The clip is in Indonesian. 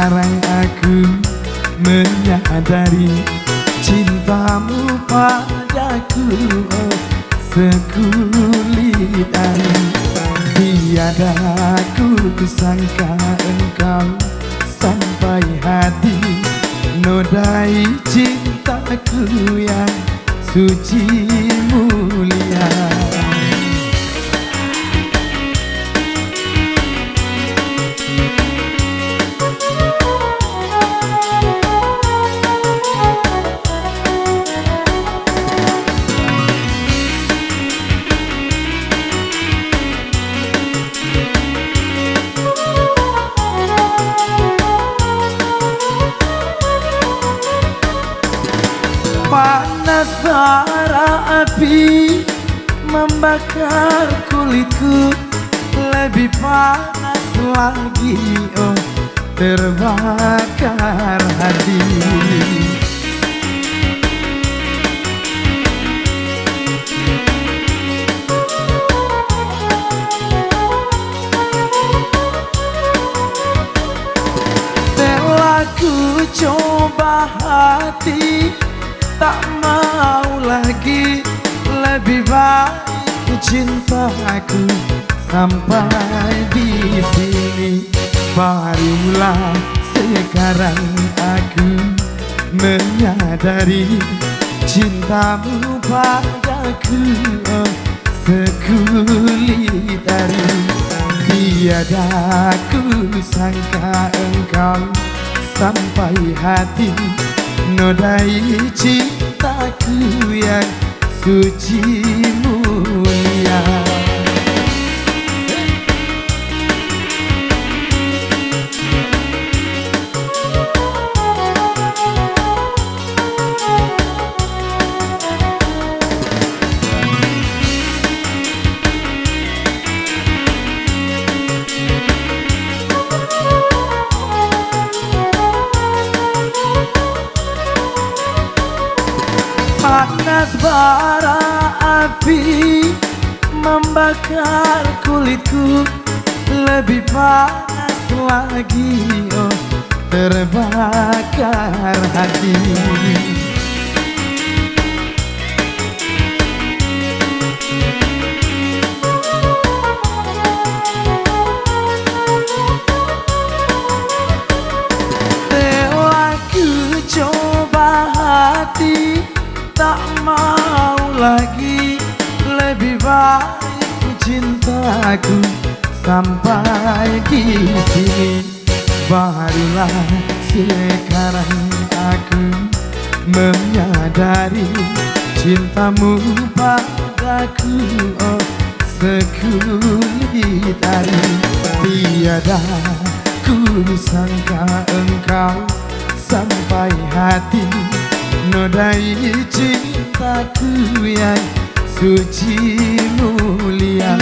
Sekarang aku menyadari cintamu padaku, oh sekulit hari. Tiada ku sangka engkau sampai hati nodai cintaku yang suci mulia. Panas bara api membakar kulitku, lebih panas lagi oh terbakar hati. Telah ku coba hati, tak mau lagi, lebih baik cintaku sampai di sini. Barulah sekarang aku menyadari cintamu padaku, oh sekulit hari. Tiada ku sangka engkau sampai hati nodai cintaku yang suci mulia. Panas bara api membakar kulitku, lebih panas lagi oh terbakar hati. Telah ku coba hati, tak mau lagi, lebih baik cintaku sampai di sini. Barulah sekarang aku menyadari cintamu padaku, oh sekulit hari. Tiada ku sangka engkau sampai hati nodai cintaku yang suci mulia.